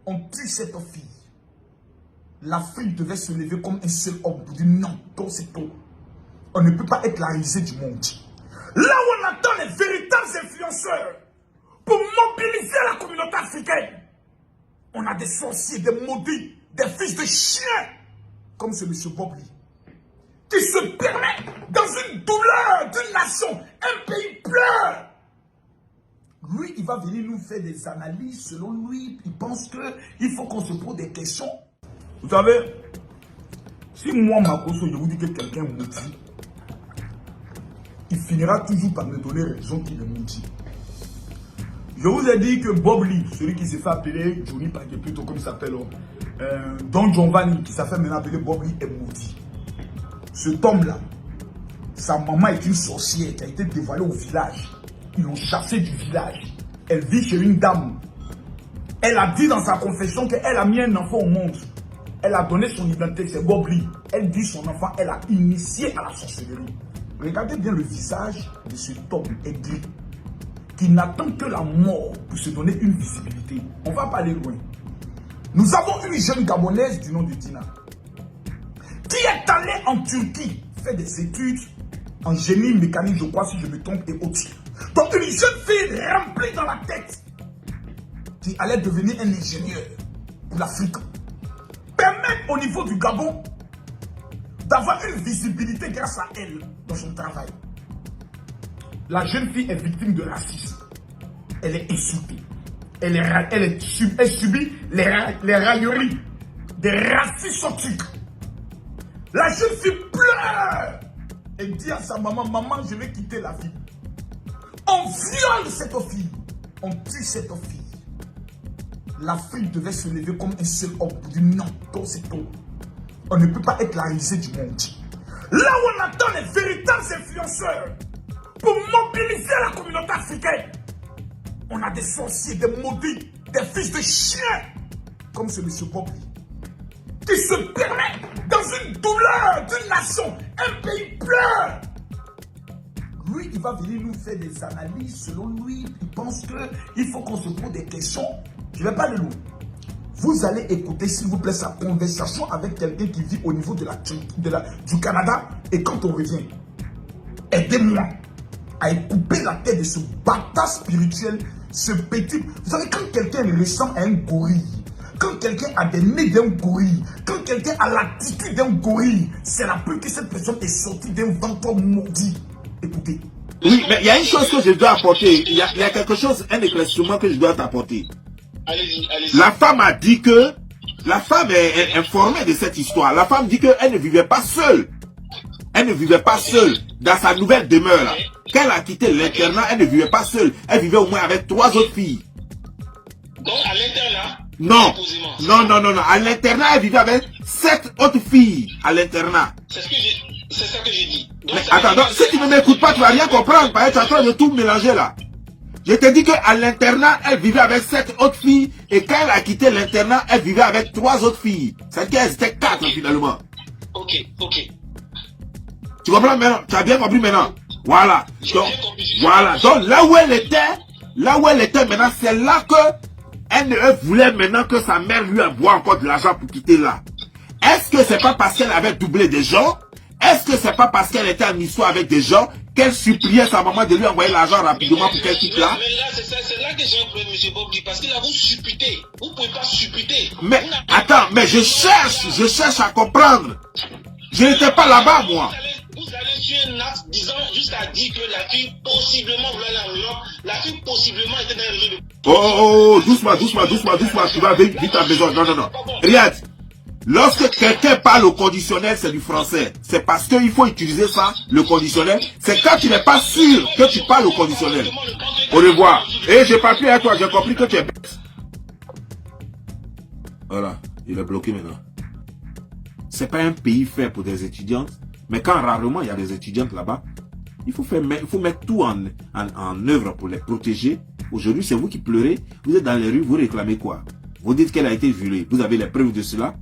On tue cette fille. L'Afrique devait se lever comme un seul homme pour dire non, donc c'est tout. On ne peut pas être la risée du monde. Là où on attend les véritables influenceurs pour mobiliser la communauté africaine, on a des sorciers, des maudits, des fils de chiens, comme ce monsieur Bob Lee, qui se permet, dans une douleur d'une nation, un pays pleure. Lui, il va venir nous faire des analyses. Selon lui, il pense qu'il faut qu'on se pose des questions. Vous savez, si moi, Makosso, je vous dis que quelqu'un est maudit, il finira toujours par me donner raison qu'il est maudit. Je vous ai dit que Bob Lee, celui qui s'est fait appeler Johnny Paquet, plutôt comme il s'appelle, Don Giovanni, qui s'est fait maintenant appeler Bob Lee, est maudit. Cet homme-là, sa maman est une sorcière qui a été dévoilée au village. Ils l'ont chassée du village. Elle vit chez une dame. Elle a dit dans sa confession qu'elle a mis un enfant au monde. Elle a donné son identité, c'est Bob Lee. Elle dit son enfant, elle a initié à la sorcellerie. Regardez bien le visage de cet homme aigri, qui n'attend que la mort pour se donner une visibilité. On ne va pas aller loin. Nous avons une jeune Gabonaise du nom de Dina, qui est allée en Turquie faire des études en génie mécanique, je crois, si je me trompe, et autres. Donc une jeune fille remplie dans la tête, qui allait devenir un ingénieur pour l'Afrique, permettre au niveau du Gabon d'avoir une visibilité grâce à elle dans son travail. La jeune fille est victime de racisme. Elle est insultée. Elle subit les railleries des racistes toxiques. La jeune fille pleure. Elle dit à sa maman, maman, je vais quitter la ville. On viole cette fille. On tue cette fille. L'Afrique devait se lever comme un seul homme pour dire non, donc c'est tout. On ne peut pas être la risée du monde. Là où on attend les véritables influenceurs pour mobiliser la communauté africaine, on a des sorciers, des maudits, des fils de chiens, comme ce monsieur Bob Lee, qui se permet, dans une douleur d'une nation, un pays pleure. Lui, il va venir nous faire des analyses. Selon lui, il pense qu'il faut qu'on se pose des questions. Je ne vais pas le loin. Vous allez écouter, s'il vous plaît, sa conversation avec quelqu'un qui vit au niveau du Canada. Et quand on revient, aidez-moi à couper la tête de ce bâtard spirituel, ce petit. Vous savez, quand quelqu'un ressemble à un gorille, quand quelqu'un a des nez d'un gorille, quand quelqu'un a l'attitude d'un gorille, c'est la preuve que cette personne est sortie d'un ventre maudit. Écoutez. Oui, mais il y a une chose que je dois apporter. Il y a quelque chose, un éclaircissement que je dois t'apporter. Allez-y, allez-y. La femme a dit que, la femme est informée de cette histoire. La femme dit qu'elle ne vivait pas seule. Elle ne vivait pas seule dans sa nouvelle demeure là. Quand elle a quitté l'internat, elle ne vivait pas seule. Elle vivait au moins avec 3 autres filles. Donc à l'internat? Non. Non. À l'internat, elle vivait avec 7 autres filles à l'internat. C'est ça que j'ai dit. Donc, mais attends, donc, si tu ne m'écoutes pas, tu vas rien comprendre. Parce que tu es en train de tout mélanger là. Je te dis qu'à l'internat, elle vivait avec 7 autres filles. Et quand elle a quitté l'internat, elle vivait avec 3 autres filles. C'est-à-dire qu'elles étaient 4 finalement. Ok. Tu comprends maintenant? Tu as bien compris maintenant? Voilà. Donc, voilà. Donc là où elle était maintenant, c'est là que elle voulait maintenant que sa mère lui envoie encore de l'argent pour quitter là. Est-ce que c'est pas parce qu'elle avait doublé des gens? Est-ce que c'est pas parce qu'elle était en histoire avec des gens qu'elle suppliait sa maman de lui envoyer l'argent rapidement pour qu'elle quitte là? Mais là, c'est là que j'ai un problème, M. Bob Lee, parce qu'il a vous supputé. Vous ne pouvez pas supputer. Mais attends, mais je cherche à comprendre. Je n'étais pas là-bas, moi. Vous allez sur un acte disant, juste à dire que la fille possiblement voulait aller en Europe, la fille possiblement était dans les réseaux de... Oh, doucement, tu vas vite à besoin. Non. Regarde, lorsque quelqu'un parle au conditionnel, c'est du français. C'est parce qu'il faut utiliser ça, le conditionnel. C'est quand tu n'es pas sûr que tu parles au conditionnel. Au revoir. Et j'ai pas pu à toi, j'ai compris que tu es bête. Voilà, il est bloqué maintenant. C'est pas un pays fait pour des étudiantes. Mais quand rarement il y a des étudiantes là-bas, il faut mettre tout en œuvre pour les protéger. Aujourd'hui, c'est vous qui pleurez. Vous êtes dans les rues, vous réclamez quoi? Vous dites qu'elle a été violée. Vous avez les preuves de cela?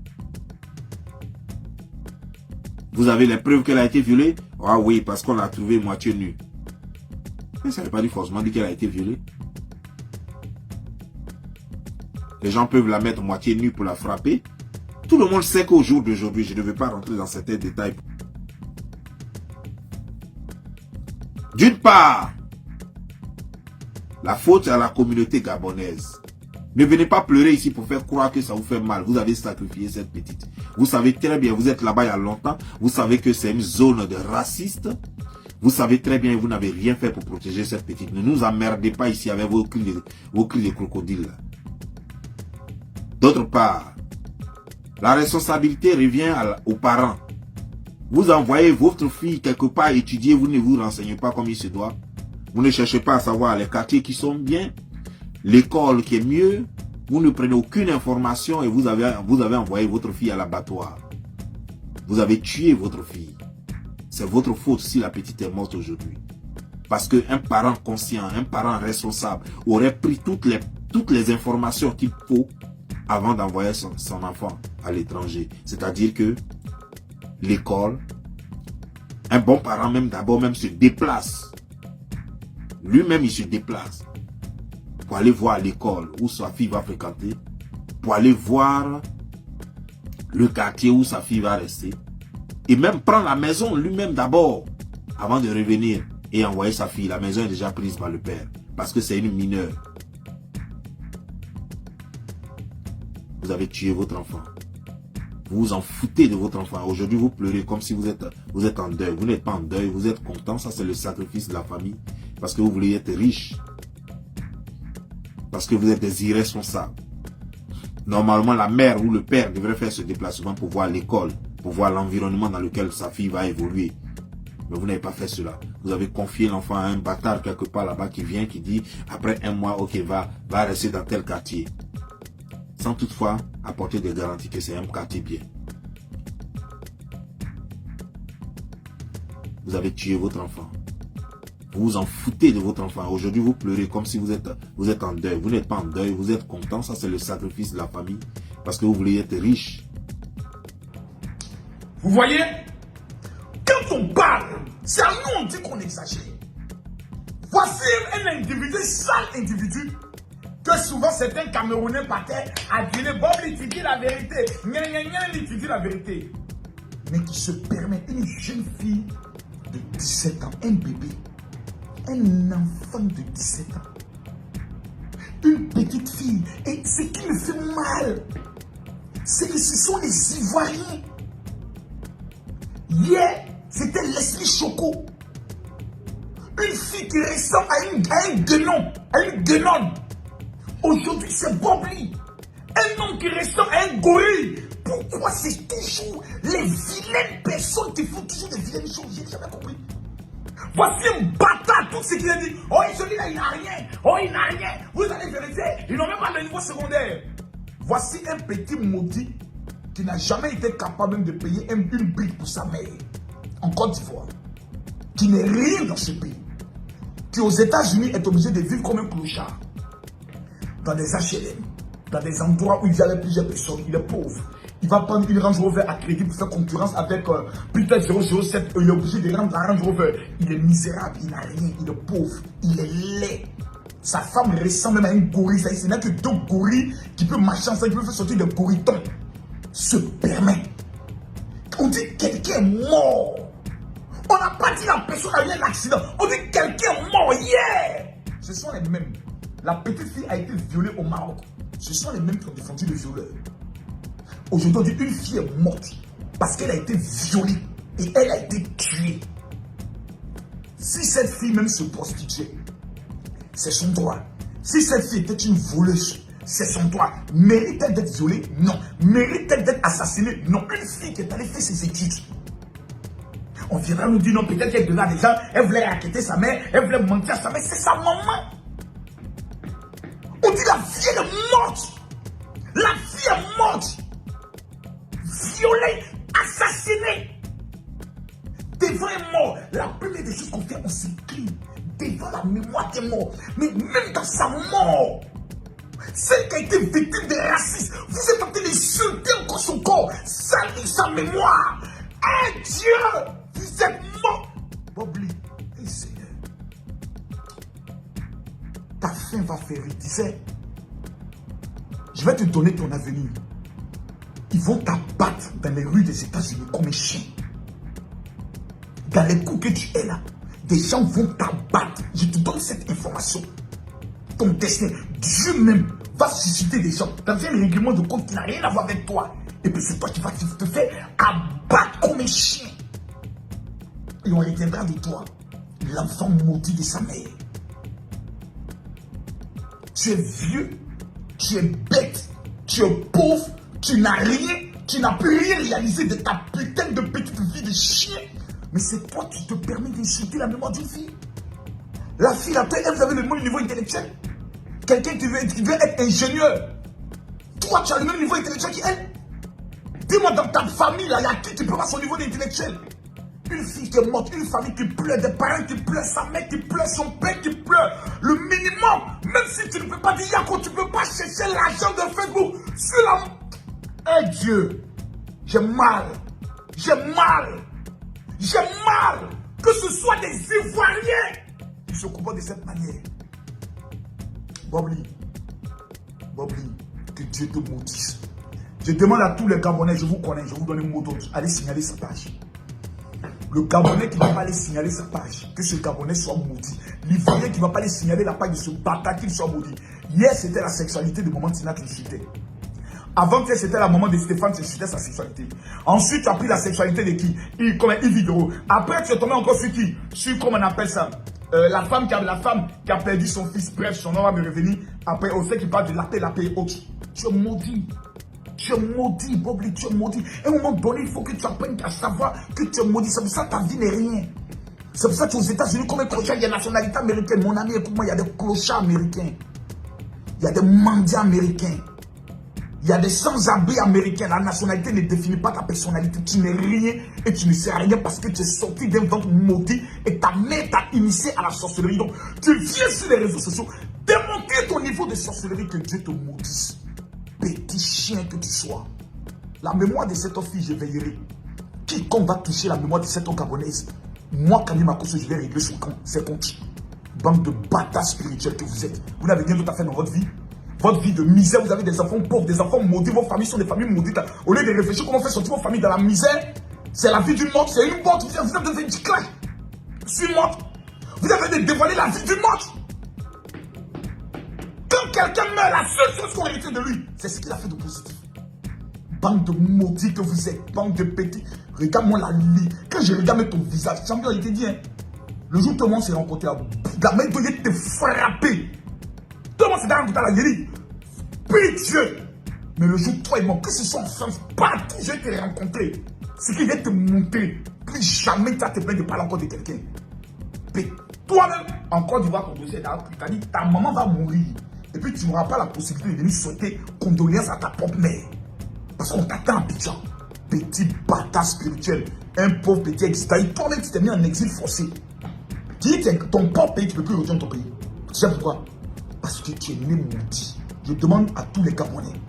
Vous avez les preuves qu'elle a été violée? Ah oui, parce qu'on l'a trouvée moitié nue. Mais ça ne veut pas forcément dire qu'elle a été violée. Les gens peuvent la mettre moitié nue pour la frapper. Tout le monde sait qu'au jour d'aujourd'hui, je ne vais pas rentrer dans certains détails. D'une part, la faute est à la communauté gabonaise. Ne venez pas pleurer ici pour faire croire que ça vous fait mal. Vous avez sacrifié cette petite. Vous savez très bien, vous êtes là-bas il y a longtemps. Vous savez que c'est une zone de racistes. Vous savez très bien, vous n'avez rien fait pour protéger cette petite. Ne nous emmerdez pas ici avec vos cris de crocodile. D'autre part, la responsabilité revient aux parents. Vous envoyez votre fille quelque part étudier, vous ne vous renseignez pas comme il se doit. Vous ne cherchez pas à savoir les quartiers qui sont bien, l'école qui est mieux. Vous ne prenez aucune information et vous avez envoyé votre fille à l'abattoir. Vous avez tué votre fille. C'est votre faute si la petite est morte aujourd'hui. Parce qu'un parent conscient, un parent responsable aurait pris toutes les informations qu'il faut avant d'envoyer son enfant à l'étranger. C'est-à-dire que l'école, un bon parent même d'abord même se déplace. Lui-même il se déplace pour aller voir l'école où sa fille va fréquenter, pour aller voir le quartier où sa fille va rester, et même prendre la maison lui-même d'abord, avant de revenir et envoyer sa fille. La maison est déjà prise par le père, parce que c'est une mineure. Vous avez tué votre enfant. Vous vous en foutez de votre enfant. Aujourd'hui, vous pleurez comme si vous êtes en deuil. Vous n'êtes pas en deuil, vous êtes content. Ça, c'est le sacrifice de la famille. Parce que vous voulez être riche. Parce que vous êtes des irresponsables. Normalement, la mère ou le père devrait faire ce déplacement pour voir l'école, pour voir l'environnement dans lequel sa fille va évoluer. Mais vous n'avez pas fait cela. Vous avez confié l'enfant à un bâtard quelque part là-bas qui vient, qui dit, après un mois, ok, va rester dans tel quartier. Sans toutefois apporter des garanties que c'est un quartier bien. Vous avez tué votre enfant. Vous vous en foutez de votre enfant. Aujourd'hui, vous pleurez comme si vous êtes en deuil. Vous n'êtes pas en deuil, vous êtes content. Ça, c'est le sacrifice de la famille. Parce que vous voulez être riche. Vous voyez, quand on parle, c'est à nous on dit qu'on exagère. Voici un individu, sale individu, que souvent certains Camerounais partaient à dire Bob, il dit la vérité. Il dit la vérité. Mais qui se permet, une jeune fille de 17 ans, un bébé, un enfant de 17 ans, une petite fille. Et ce qui me fait mal, c'est que ce sont les Ivoiriens. Hier, c'était Leslie Choco. Une fille qui ressemble à un guenon, à une guenonne. Aujourd'hui, c'est Bob Lee. Un homme qui ressemble à un gorille. Pourquoi c'est toujours les vilaines personnes qui font toujours des vilaines choses? J'ai jamais compris. Voici un bâtard, tout ce qu'il a dit. Oh, celui-là, il n'a rien. Oh, il n'a rien. Vous allez vérifier. Ils n'ont même pas de niveau secondaire. Voici un petit maudit qui n'a jamais été capable même de payer une brique pour sa mère en Côte d'Ivoire. Qui n'est rien dans ce pays. Qui aux États-Unis est obligé de vivre comme un clochard. Dans des HLM, dans des endroits où il y a plusieurs personnes, il est pauvre. Il va prendre une Range Rover à crédit pour faire concurrence avec putain 007. Il est obligé de rendre la Range Rover. Il est misérable, il n'a rien, il est pauvre, il est laid. Sa femme ressemble même à une gorille. Ce n'est que deux gorilles qui peuvent marcher ensemble, qui peuvent faire sortir des gorilletons. Se permet. On dit que quelqu'un est mort. On n'a pas dit la personne a eu un accident. On dit que quelqu'un est mort hier. Ce sont les mêmes. La petite fille a été violée au Maroc. Ce sont les mêmes qui ont défendu le violeur. Aujourd'hui, on dit une fille est morte parce qu'elle a été violée et elle a été tuée. Si cette fille même se prostituait, c'est son droit. Si cette fille était une voleuse, c'est son droit. Mérite-t-elle d'être violée? Non. Mérite-t-elle d'être assassinée? Non. Une fille qui est allée faire ses études. On viendra nous dire non, peut-être qu'elle donnait à des gens, elle voulait raqueter sa mère, elle voulait mentir à sa mère, c'est sa maman. On dit la fille est morte. La fille est morte. Violée, assassinée. Devant un mort, la première des choses qu'on fait, on s'incline devant la mémoire des morts. Mais même dans sa mort, celle qui a été victime de racisme, vous êtes en train d'insulter encore son corps, salir sa mémoire. Ah Dieu, vous êtes mort. Bob Lee, hey Seigneur, ta fin va faire, il disait, Je vais te donner ton avenir. Ils vont t'abattre dans les rues des États-Unis comme un chien. Dans les coups que tu es là, des gens vont t'abattre. Je te donne cette information. Ton destin, Dieu même va susciter des gens dans un règlement de compte qui n'a rien à voir avec toi. Et puis c'est toi qui vas te faire abattre comme un chien. Et on retiendra de toi l'enfant maudit de sa mère. Tu es vieux, tu es bête, tu es pauvre, tu n'as rien, tu n'as plus rien réalisé de ta putain de petite vie de chien. Mais c'est toi qui te permets d'insulter la mémoire d'une fille. La fille, là, elle, vous avez le même niveau intellectuel. Quelqu'un qui veut être ingénieur. Toi, tu as le même niveau intellectuel qu'elle. Dis-moi, dans ta famille, là, il y a qui peut avoir son niveau intellectuel? Une fille qui est morte, une famille qui pleure, des parents qui pleurent, sa mère qui pleure, son père qui pleure. Le minimum, même si tu ne peux pas dire Yako, tu ne peux pas chercher l'argent de Facebook sur la... Eh Dieu, j'ai mal. J'ai mal. J'ai mal que ce soit des Ivoiriens qui se comportent de cette manière. Bobli, que Dieu te maudisse. Je demande à tous les Gabonais, je vous connais, je vous donne un mot d'ordre, allez signaler sa page. Le Gabonais qui ne va pas aller signaler sa page, que ce Gabonais soit maudit. L'Ivoirien qui ne va pas aller signaler la page de ce bâtard, qu'il soit maudit. Hier, c'était la sexualité de Maman Tina qui insultait. Avant-hier, c'était la maman de Stéphane qui insultait sa sexualité. Ensuite, tu as pris la sexualité de qui? Comme une vidéo. Après, tu es tombé encore sur qui? Sur, comment on appelle ça? La femme qui a perdu son fils. Bref, son nom va me revenir. Après, on sait qu'il parle de la paix et autres. Tu es maudit. Tu es maudit, Bobli, tu es maudit. À un moment donné, il faut que tu apprennes à savoir que tu es maudit. C'est pour ça que ta vie n'est rien. C'est pour ça qu'aux États-Unis, comme un clochard, il y a la nationalité américaine. Mon ami, écoute-moi, il y a des clochards américains. Il y a des mendiants américains. Il y a des sans-abri américains. La nationalité ne définit pas ta personnalité. Tu n'es rien et tu ne sais rien parce que tu es sorti d'un ventre maudit et ta mère t'a initié à la sorcellerie. Donc, tu viens sur les réseaux sociaux démontrer ton niveau de sorcellerie, que Dieu te maudisse. Petit chien que tu sois. La mémoire de cette fille, je veillerai. Quiconque va toucher la mémoire de cette gabonaise, moi, Kami Makosso, je vais régler ses comptes. Bande de bâtards spirituels que vous êtes. Vous n'avez rien d'autre à faire dans votre vie. Votre vie de misère, vous avez des enfants pauvres, des enfants maudits, vos familles sont des familles maudites. Au lieu de réfléchir comment faire sortir vos familles dans la misère, c'est la vie d'une morte, c'est une morte. Vous avez devenu du clash. Je suis morte. Vous avez dévoilé la vie d'une morte. Quand quelqu'un meurt, la seule chose qu'on hérite de lui, c'est ce qu'il a fait de positif. Bande de maudits que vous êtes, bande de petits. Regarde-moi la lie. Quand je regarde ton visage, champion, il te dit, hein, le jour où tout le monde s'est rencontré, la main doit te frapper. Tout le monde s'est rencontré à la guérie. Prie Dieu. Mais le jour où toi et moi, que ce soit en France, partout je vais te rencontrer. Ce qui vient te montrer, plus jamais tu vas te plaindre de parler encore de quelqu'un. Toi-même, en Côte d'Ivoire, ton dossier, tu as dit, ta maman va mourir. Et puis tu n'auras pas la possibilité de venir souhaiter condoléances à ta propre mère. Parce qu'on t'attend à Abidjan. Petit bâtard spirituel. Un pauvre petit existant. Toi-même, tu t'es mis en exil forcé. Tu dis que ton propre pays, tu ne peux plus rejoindre ton pays. Tu sais pourquoi? Parce que tu es né maudit. Je demande à tous les Gabonais.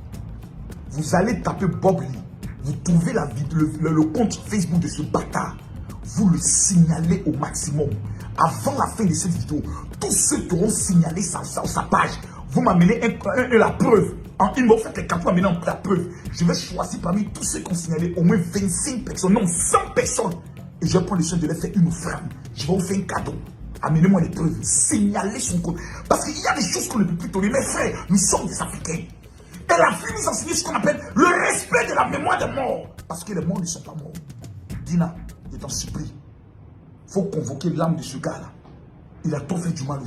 Vous allez taper Bob Lee. Vous trouvez la vidéo, le compte Facebook de ce bâtard. Vous le signalez au maximum. Avant la fin de cette vidéo, tous ceux qui auront signalé sa page, vous m'amenez la preuve. En une faites les 4 mois, maintenant la preuve. Je vais choisir parmi tous ceux qui ont signalé au moins 25 personnes, non 100 personnes. Et je vais prendre le soin de leur faire une offrande. Je vais vous faire un cadeau. Amenez-moi les preuves. Signalez son compte. Parce qu'il y a des choses qu'on ne peut plus tolérer. Mes frères, nous sommes des Africains. Et la vie nous enseigne ce qu'on appelle le respect de la mémoire des morts. Parce que les morts ne sont pas morts. Dina, je t'en supplie. Il faut convoquer l'âme de ce gars-là. Il a trop fait du mal.